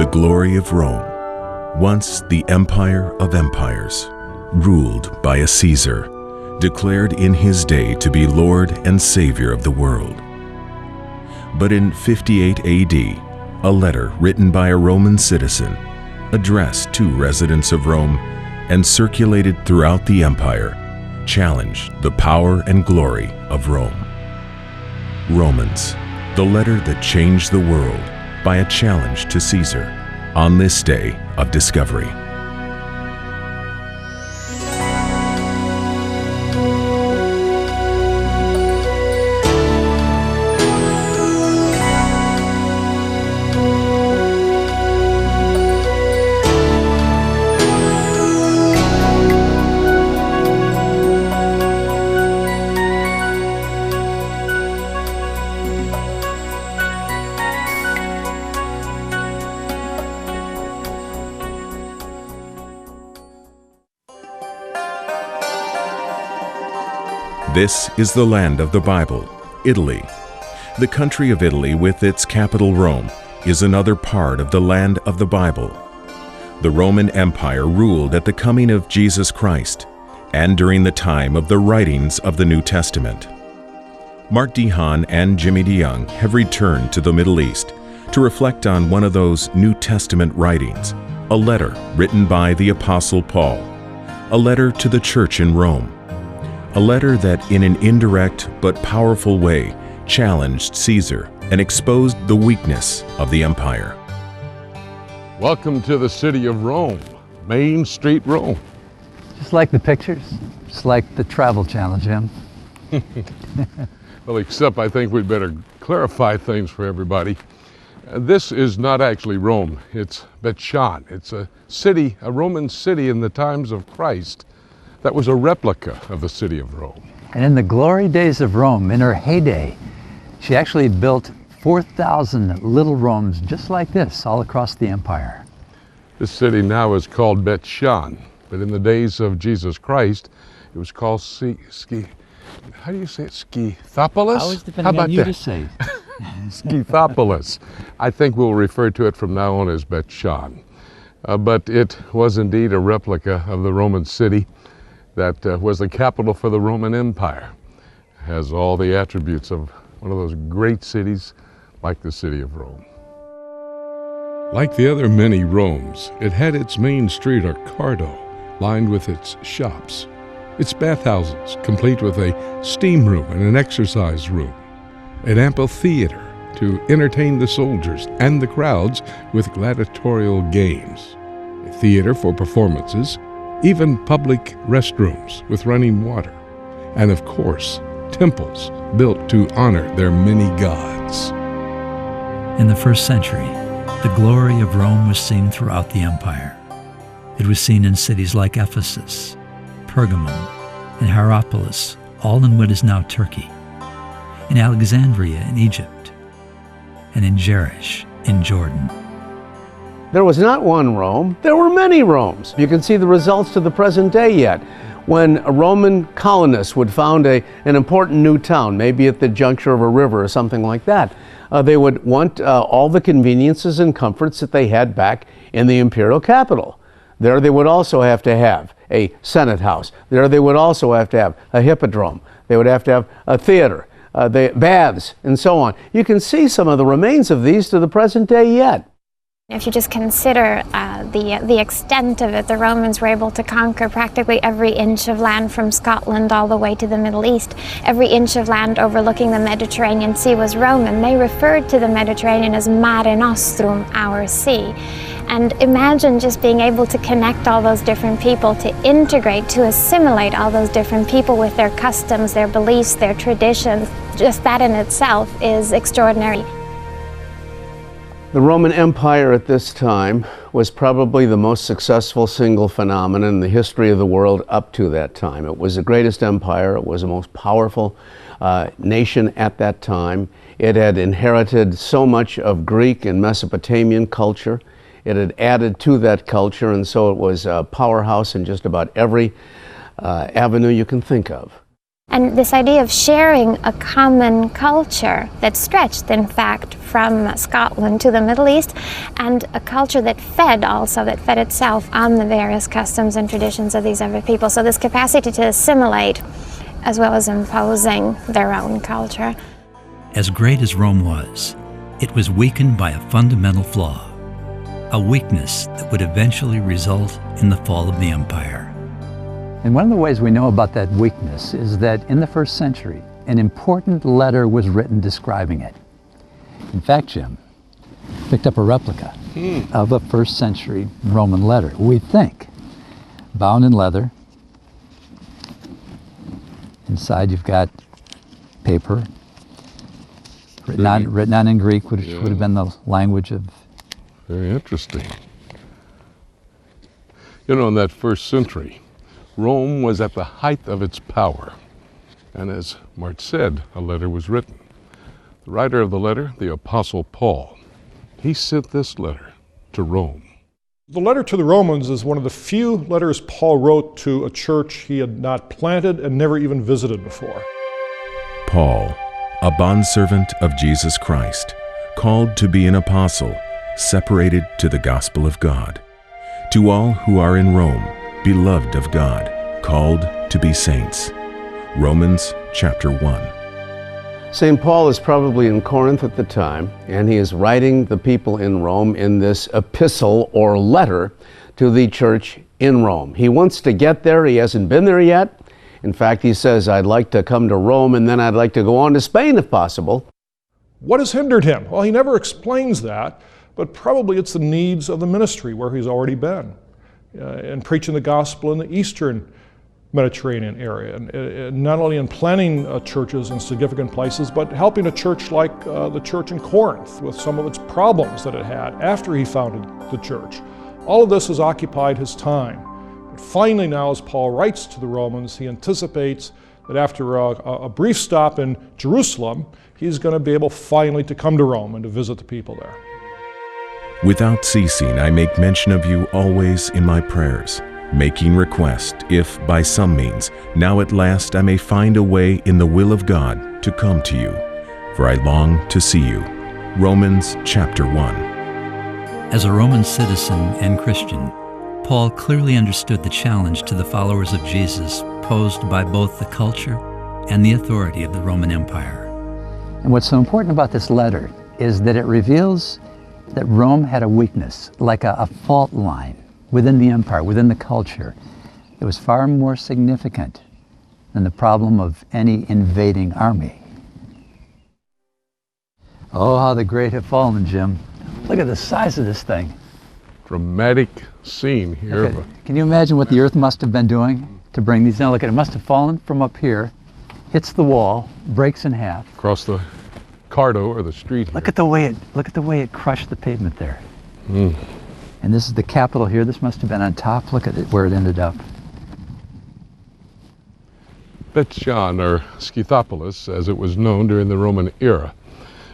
the glory of Rome, once the empire of empires, ruled by a Caesar, declared in his day to be Lord and Savior of the world. But in 58 AD, a letter written by a Roman citizen, addressed to residents of Rome and circulated throughout the empire, challenged the power and glory of Rome. Romans, the letter that changed the world by a challenge to Caesar on this day of discovery. This is the land of the Bible, Italy. The country of Italy, with its capital Rome, is another part of the land of the Bible. The Roman Empire ruled at the coming of Jesus Christ and during the time of the writings of the New Testament. Mark D. Hahn and Jimmy DeYoung have returned to the Middle East to reflect on one of those New Testament writings, a letter written by the Apostle Paul, a letter to the church in Rome. A letter that, in an indirect but powerful way, challenged Caesar and exposed the weakness of the empire. Welcome to the city of Rome, Main Street, Rome. Just like the pictures, just like the Travel Channel, Jim. Well, except I think we'd better clarify things for everybody. This is not actually Rome, it's Beth-Shan. It's a city, a Roman city in the times of Christ, that was a replica of the city of Rome. And in the glory days of Rome, in her heyday, she actually built 4,000 little Romes just like this all across the empire. This city now is called Beth-Shan, but in the days of Jesus Christ, it was called how do you say it? Scythopolis? I was depending on you to say it. Scythopolis. I think we'll refer to it from now on as Beth-Shan. But it was indeed a replica of the Roman city that was the capital for the Roman Empire. It has all the attributes of one of those great cities like the city of Rome. Like the other many Romes, it had its main street, or Cardo, lined with its shops, its bathhouses, complete with a steam room and an exercise room, an amphitheater to entertain the soldiers and the crowds with gladiatorial games, a theater for performances, even public restrooms with running water, and of course, temples built to honor their many gods. In the first century, the glory of Rome was seen throughout the empire. It was seen in cities like Ephesus, Pergamum, and Hierapolis, all in what is now Turkey, in Alexandria in Egypt, and in Jericho in Jordan. There was not one Rome, there were many Romes. You can see the results to the present day yet. When a Roman colonists would found an important new town, maybe at the juncture of a river or something like that, they would want all the conveniences and comforts that they had back in the imperial capital. There they would also have to have a Senate house. There they would also have to have a hippodrome. They would have to have a theater, the baths, and so on. You can see some of the remains of these to the present day yet. If you just consider the extent of it, the Romans were able to conquer practically every inch of land from Scotland all the way to the Middle East. Every inch of land overlooking the Mediterranean Sea was Roman. They referred to the Mediterranean as Mare Nostrum, our sea. And imagine just being able to connect all those different people, to integrate, to assimilate all those different people with their customs, their beliefs, their traditions. Just that in itself is extraordinary. The Roman Empire at this time was probably the most successful single phenomenon in the history of the world up to that time. It was the greatest empire. It was the most powerful nation at that time. It had inherited so much of Greek and Mesopotamian culture. It had added to that culture, and so it was a powerhouse in just about every avenue you can think of. And this idea of sharing a common culture that stretched, in fact, from Scotland to the Middle East, and a culture that fed itself on the various customs and traditions of these other people. So this capacity to assimilate as well as imposing their own culture. As great as Rome was, it was weakened by a fundamental flaw, a weakness that would eventually result in the fall of the empire. And one of the ways we know about that weakness is that in the first century, an important letter was written describing it. In fact, Jim picked up a replica of a first century Roman letter, we think, bound in leather. Inside you've got paper, written on in Greek, which would have been the language of... Very interesting. You know, in that first century, Rome was at the height of its power. And as Mart said, a letter was written. The writer of the letter, the Apostle Paul, he sent this letter to Rome. The letter to the Romans is one of the few letters Paul wrote to a church he had not planted and never even visited before. Paul, a bondservant of Jesus Christ, called to be an apostle, separated to the gospel of God. To all who are in Rome, beloved of God, called to be saints. Romans chapter 1. St. Paul is probably in Corinth at the time, and he is writing the people in Rome in this epistle or letter to the church in Rome. He wants to get there. He hasn't been there yet. In fact, he says, I'd like to come to Rome, and then I'd like to go on to Spain if possible. What has hindered him? Well, he never explains that, but probably it's the needs of the ministry where he's already been. And preaching the gospel in the Eastern Mediterranean area, and not only in planting churches in significant places, but helping a church like the church in Corinth with some of its problems that it had after he founded the church. All of this has occupied his time. But finally now, as Paul writes to the Romans, he anticipates that after a brief stop in Jerusalem, he's going to be able finally to come to Rome and to visit the people there. Without ceasing, I make mention of you always in my prayers, making request, if by some means, now at last I may find a way in the will of God to come to you, for I long to see you. Romans chapter 1. As a Roman citizen and Christian, Paul clearly understood the challenge to the followers of Jesus posed by both the culture and the authority of the Roman Empire. And what's so important about this letter is that it reveals that Rome had a weakness, like a fault line within the empire, within the culture, that was far more significant than the problem of any invading army. Oh, how the great have fallen, Jim. Look at the size of this thing. Dramatic scene here. Okay. Can you imagine what the earth must have been doing to bring these down? Look at it, must have fallen from up here, hits the wall, breaks in half. Across the Cardo, or the street here. Look at the way it crushed the pavement there. Mm. And this is the Capitol here. This must have been on top. Look at it, where it ended up. Beth-Shean, or Scythopolis, as it was known during the Roman era,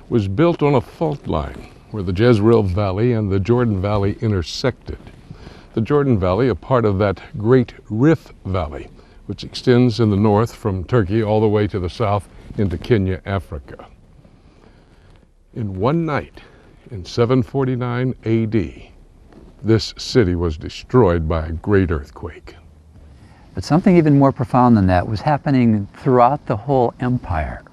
was built on a fault line where the Jezreel Valley and the Jordan Valley intersected. The Jordan Valley, a part of that Great Rift Valley, which extends in the north from Turkey all the way to the south into Kenya, Africa. In one night, in 749 AD, this city was destroyed by a great earthquake. But something even more profound than that was happening throughout the whole empire.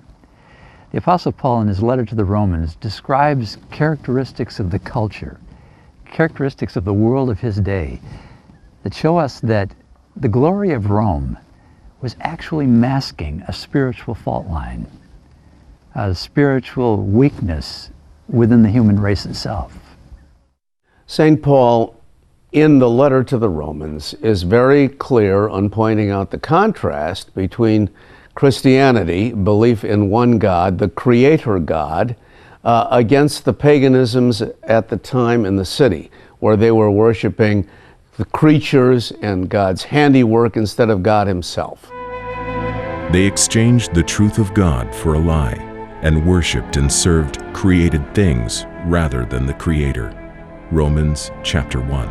The Apostle Paul, in his letter to the Romans, describes characteristics of the culture, characteristics of the world of his day, that show us that the glory of Rome was actually masking a spiritual fault line, a spiritual weakness within the human race itself. St. Paul, in the letter to the Romans, is very clear on pointing out the contrast between Christianity, belief in one God, the Creator God, against the paganisms at the time in the city, where they were worshiping the creatures and God's handiwork instead of God Himself. They exchanged the truth of God for a lie, and worshipped and served created things rather than the Creator. Romans chapter 1.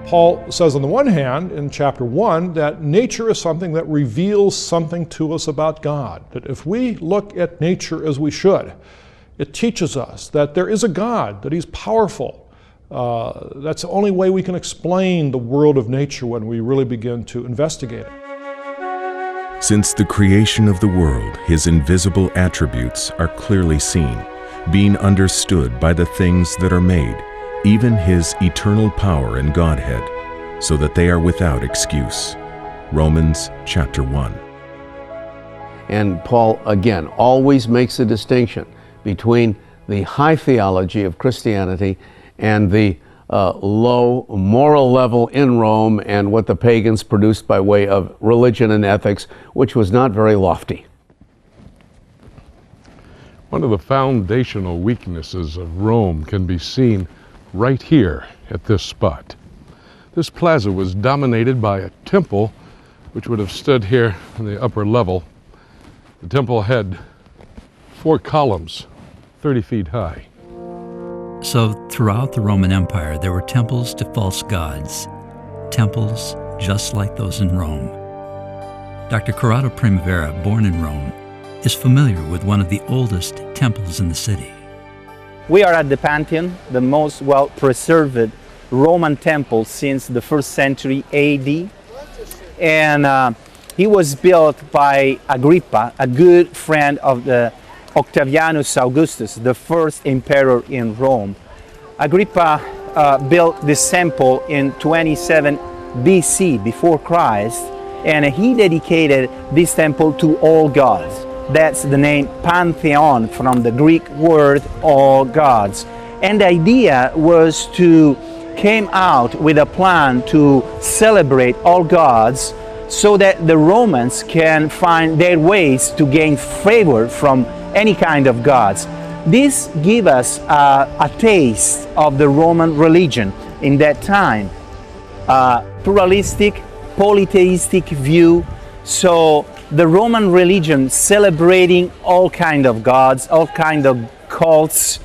Paul says on the one hand in chapter 1 that nature is something that reveals something to us about God. That if we look at nature as we should, it teaches us that there is a God, that He's powerful. That's the only way we can explain the world of nature when we really begin to investigate it. Since the creation of the world, His invisible attributes are clearly seen, being understood by the things that are made, even His eternal power and Godhead, so that they are without excuse. Romans chapter 1. And Paul, again, always makes a distinction between the high theology of Christianity and the low moral level in Rome and what the pagans produced by way of religion and ethics, which was not very lofty. One of the foundational weaknesses of Rome can be seen right here at this spot. This plaza was dominated by a temple which would have stood here in the upper level. The temple had 4 columns, 30 feet high. So throughout the Roman Empire, there were temples to false gods, temples just like those in Rome. Dr. Corrado Primavera, born in Rome, is familiar with one of the oldest temples in the city. We are at the Pantheon, the most well-preserved Roman temple since the 1st century AD. And he was built by Agrippa, a good friend of the Octavianus Augustus, the first emperor in Rome. Agrippa built this temple in 27 BC, before Christ, and he dedicated this temple to all gods. That's the name Pantheon, from the Greek word all gods. And the idea was to came out with a plan to celebrate all gods so that the Romans can find their ways to gain favor from any kind of gods. This gives us a taste of the Roman religion in that time. Pluralistic, polytheistic view. So the Roman religion celebrating all kind of gods, all kind of cults,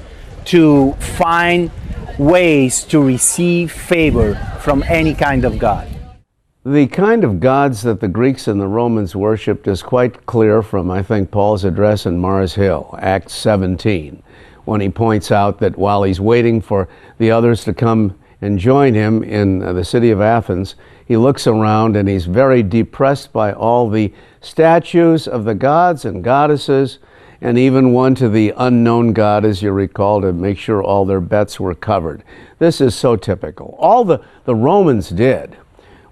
to find ways to receive favor from any kind of god. The kind of gods that the Greeks and the Romans worshipped is quite clear from, I think, Paul's address in Mars Hill, Acts 17, when he points out that while he's waiting for the others to come and join him in the city of Athens, he looks around and he's very depressed by all the statues of the gods and goddesses, and even one to the unknown god, as you recall, to make sure all their bets were covered. This is so typical. All the Romans did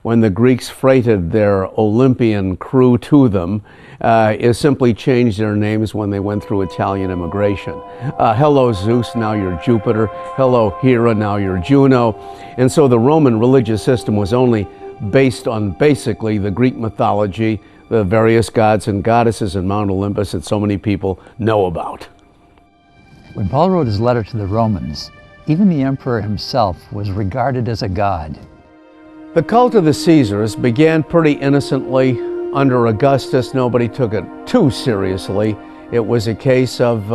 when the Greeks freighted their Olympian crew to them is simply change their names when they went through Italian immigration. Hello Zeus, now you're Jupiter. Hello Hera, now you're Juno. And so the Roman religious system was only based on basically the Greek mythology, the various gods and goddesses in Mount Olympus that so many people know about. When Paul wrote his letter to the Romans, even the emperor himself was regarded as a god. The cult of the Caesars began pretty innocently. Under Augustus, nobody took it too seriously. It was a case of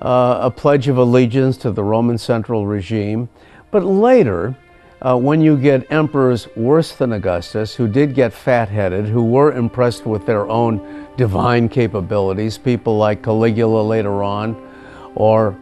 a pledge of allegiance to the Roman central regime. But later, when you get emperors worse than Augustus, who did get fat-headed, who were impressed with their own divine capabilities, people like Caligula later on, or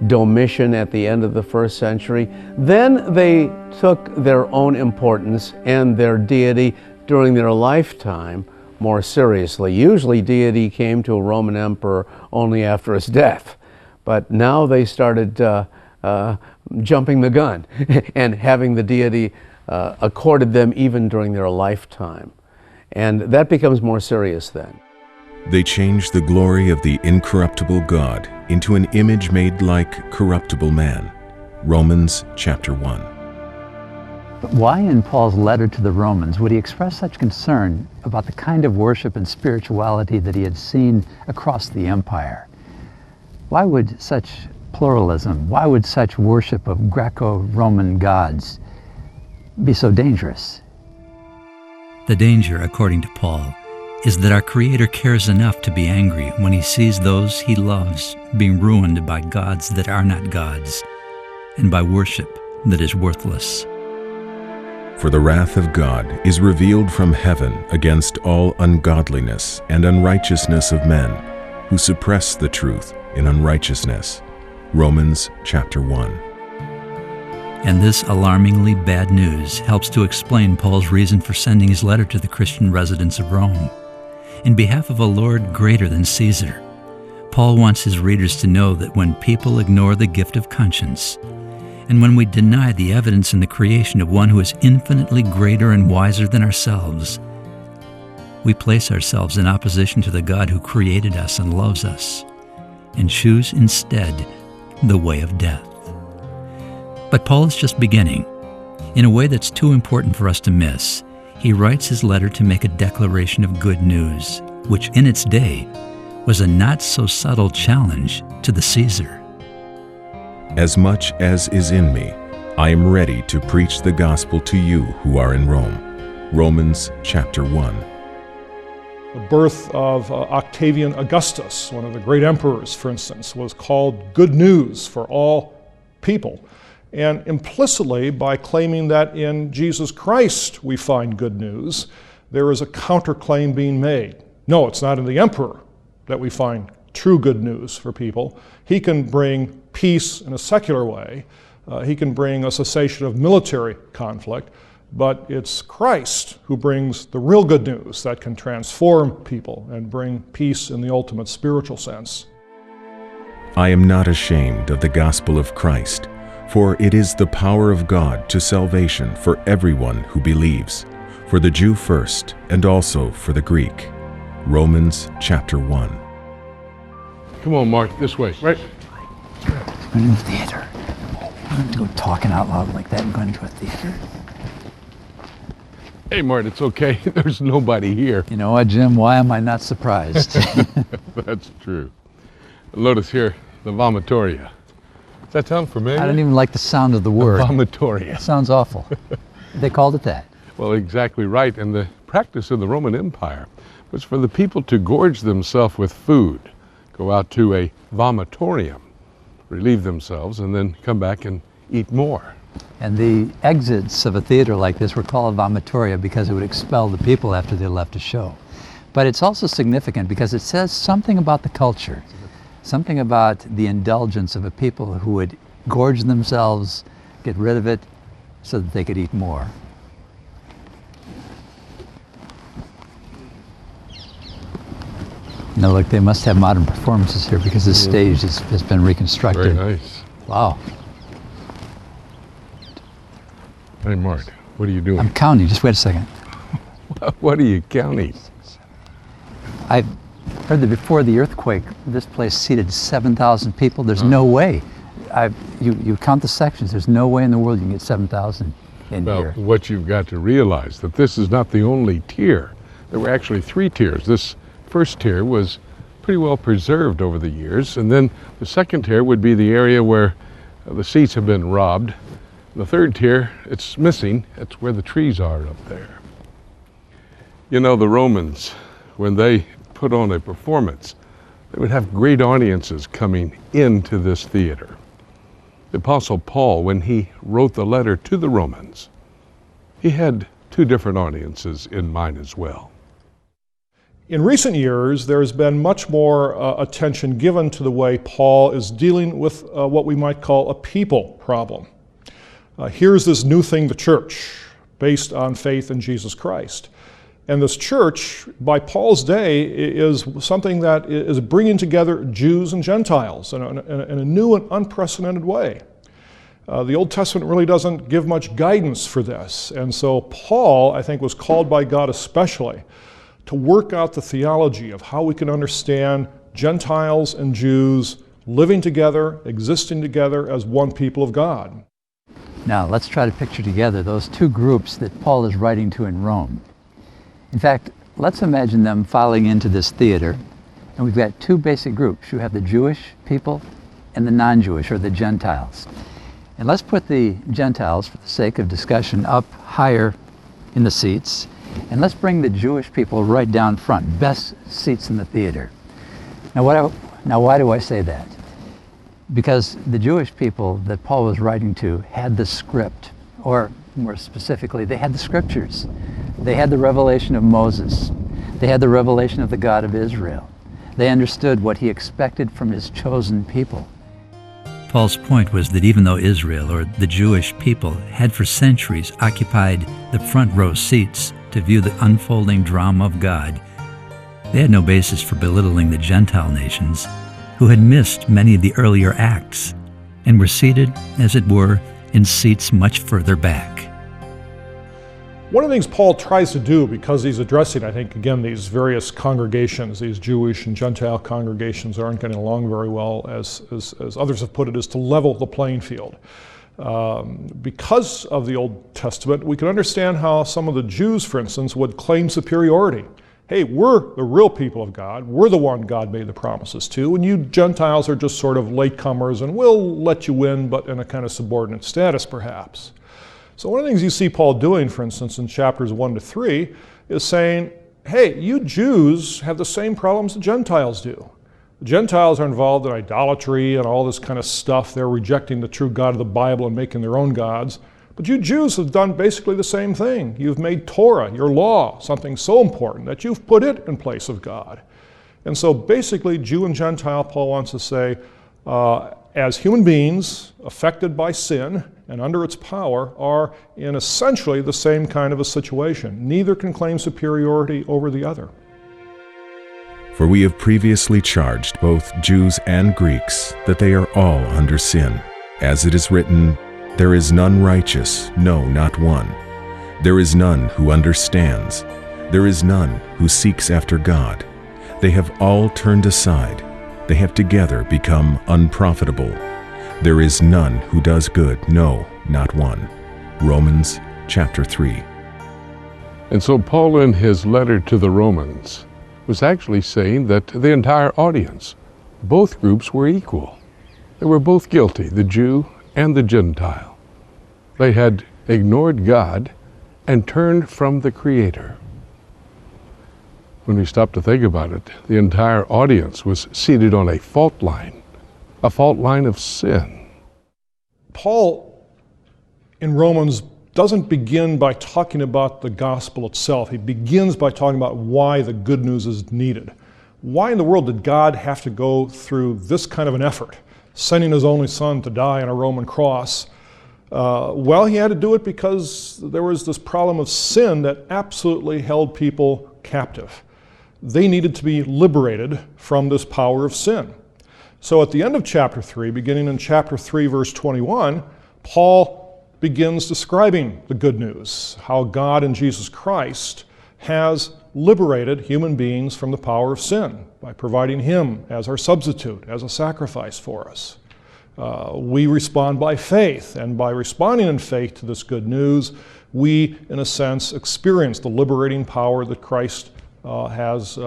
Domitian at the end of the 1st century, then they took their own importance and their deity during their lifetime more seriously. Usually deity came to a Roman emperor only after his death, but now they started jumping the gun and having the deity accorded them even during their lifetime. And that becomes more serious then. They changed the glory of the incorruptible God into an image made like corruptible man. Romans chapter 1. But why in Paul's letter to the Romans would he express such concern about the kind of worship and spirituality that he had seen across the empire? Why would such pluralism, why would such worship of Greco-Roman gods be so dangerous? The danger, according to Paul, is that our Creator cares enough to be angry when he sees those he loves being ruined by gods that are not gods, and by worship that is worthless. For the wrath of God is revealed from heaven against all ungodliness and unrighteousness of men, who suppress the truth in unrighteousness. Romans chapter 1. And this alarmingly bad news helps to explain Paul's reason for sending his letter to the Christian residents of Rome. In behalf of a Lord greater than Caesar, Paul wants his readers to know that when people ignore the gift of conscience, and when we deny the evidence in the creation of one who is infinitely greater and wiser than ourselves, we place ourselves in opposition to the God who created us and loves us, and choose instead the way of death. But Paul is just beginning. In a way that's too important for us to miss, he writes his letter to make a declaration of good news, which in its day was a not-so-subtle challenge to the Caesar. As much as is in me, I am ready to preach the gospel to you who are in Rome. Romans chapter 1. The birth of Octavian Augustus, one of the great emperors, for instance, was called good news for all people. And implicitly, by claiming that in Jesus Christ we find good news, there is a counterclaim being made. No, it's not in the emperor that we find true good news for people. He can bring peace in a secular way. He can bring a cessation of military conflict. But it's Christ who brings the real good news that can transform people and bring peace in the ultimate spiritual sense. I am not ashamed of the gospel of Christ, for it is the power of God to salvation for everyone who believes, for the Jew first, and also for the Greek. Romans chapter 1. Come on, Mark, this way. Right. Going to the theater. I'm going to go talking out loud like that and going to a theater. Hey, Mart, it's okay. There's nobody here. You know what, Jim? Why am I not surprised? That's true. Notice here, the vomitoria. Does that sound familiar? I don't even like the sound of the word. Vomitoria. It sounds awful. They called it that. Well, exactly right. And the practice of the Roman Empire was for the people to gorge themselves with food, go out to a vomitorium, relieve themselves, and then come back and eat more. And the exits of a theater like this were called vomitoria because it would expel the people after they left a show. But it's also significant because it says something about the culture, something about the indulgence of a people who would gorge themselves, get rid of it, so that they could eat more. Now look, they must have modern performances here because this stage has been reconstructed. Very nice. Wow. Hey, Mart, what are you doing? I'm counting. Just wait a second. What are you counting? I heard that before the earthquake, this place seated 7,000 people. There's no way. You count the sections. There's no way in the world you can get 7,000 in here. Well, what you've got to realize that this is not the only tier. There were actually 3 tiers. This first tier was pretty well preserved over the years, and then the second tier would be the area where the seats have been robbed. The third tier, it's missing. It's where the trees are up there. You know, the Romans, when they put on a performance, they would have great audiences coming into this theater. The Apostle Paul, when he wrote the letter to the Romans, he had 2 different audiences in mind as well. In recent years, there has been much more attention given to the way Paul is dealing with what we might call a people problem. Here's this new thing, the church, based on faith in Jesus Christ. And this church, by Paul's day, is something that is bringing together Jews and Gentiles in a new and unprecedented way. The Old Testament really doesn't give much guidance for this. And so Paul, I think, was called by God especially to work out the theology of how we can understand Gentiles and Jews living together, existing together as one people of God. Now, let's try to picture together those 2 groups that Paul is writing to in Rome. In fact, let's imagine them filing into this theater, and we've got 2 basic groups. You have the Jewish people and the non-Jewish, or the Gentiles. And let's put the Gentiles, for the sake of discussion, up higher in the seats, and let's bring the Jewish people right down front, best seats in the theater. Now, why do I say that? Because the Jewish people that Paul was writing to had the script, or more specifically, they had the scriptures. They had the revelation of Moses. They had the revelation of the God of Israel. They understood what he expected from his chosen people. Paul's point was that even though Israel, or the Jewish people, had for centuries occupied the front row seats to view the unfolding drama of God, they had no basis for belittling the Gentile nations, who had missed many of the earlier acts and were seated, as it were, in seats much further back. One of the things Paul tries to do, because he's addressing, I think, again, these various congregations, these Jewish and Gentile congregations aren't getting along very well, as others have put it, is to level the playing field. Because of the Old Testament, we can understand how some of the Jews, for instance, would claim superiority. Hey, we're the real people of God. We're the one God made the promises to, and you Gentiles are just sort of latecomers, and we'll let you in, but in a kind of subordinate status, perhaps. So one of the things you see Paul doing, for instance, in chapters 1 to 3, is saying, hey, you Jews have the same problems the Gentiles do. The Gentiles are involved in idolatry and all this kind of stuff. They're rejecting the true God of the Bible and making their own gods. But you Jews have done basically the same thing. You've made Torah, your law, something so important that you've put it in place of God. And so basically, Jew and Gentile, Paul wants to say, as human beings affected by sin and under its power, are in essentially the same kind of a situation. Neither can claim superiority over the other. For we have previously charged both Jews and Greeks that they are all under sin. As it is written, there is none righteous, no, not one. There is none who understands. There is none who seeks after God. They have all turned aside. They have together become unprofitable. There is none who does good, no, not one. Romans chapter 3. And so Paul, in his letter to the Romans, was actually saying that the entire audience, both groups were equal. They were both guilty, the Jew and the Gentile. They had ignored God and turned from the Creator. When we stop to think about it, the entire audience was seated on a fault line of sin. Paul, in Romans, doesn't begin by talking about the gospel itself. He begins by talking about why the good news is needed. Why in the world did God have to go through this kind of an effort, sending his only son to die on a Roman cross? Well, he had to do it because there was this problem of sin that absolutely held people captive. They needed to be liberated from this power of sin. So at the end of chapter 3, beginning in chapter 3, verse 21, Paul begins describing the good news, how God in Jesus Christ has liberated human beings from the power of sin by providing him as our substitute, as a sacrifice for us. We respond by faith, and by responding in faith to this good news, we, in a sense, experience the liberating power that Christ has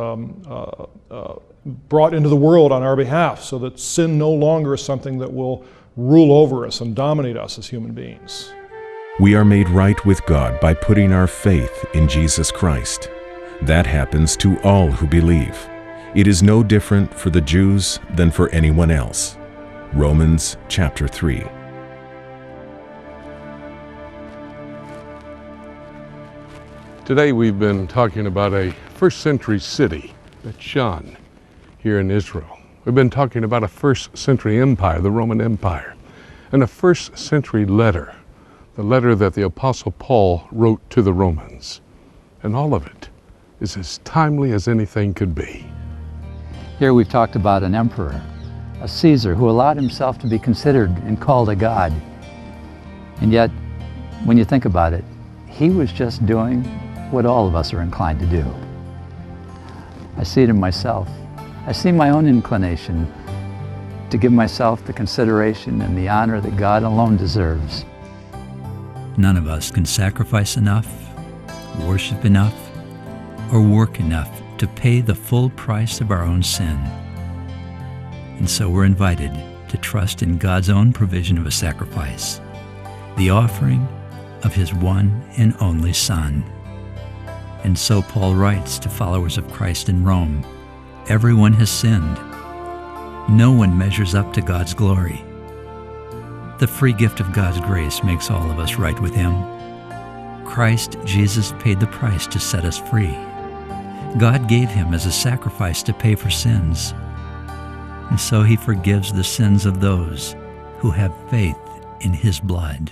brought into the world on our behalf, so that sin no longer is something that will rule over us and dominate us as human beings. We are made right with God by putting our faith in Jesus Christ. That happens to all who believe. It is no different for the Jews than for anyone else. Romans chapter 3. Today we've been talking about a first century city that shone here in Israel. We've been talking about a first century empire, the Roman Empire, and a first century letter, the letter that the Apostle Paul wrote to the Romans. And all of it is as timely as anything could be. Here we've talked about an emperor, a Caesar, who allowed himself to be considered and called a god. And yet, when you think about it, he was just doing what all of us are inclined to do. I see it in myself. I see my own inclination to give myself the consideration and the honor that God alone deserves. None of us can sacrifice enough, worship enough, or work enough to pay the full price of our own sin. And so we're invited to trust in God's own provision of a sacrifice, the offering of his one and only Son. And so Paul writes to followers of Christ in Rome, everyone has sinned. No one measures up to God's glory. The free gift of God's grace makes all of us right with him. Christ Jesus paid the price to set us free. God gave him as a sacrifice to pay for sins. And so he forgives the sins of those who have faith in his blood.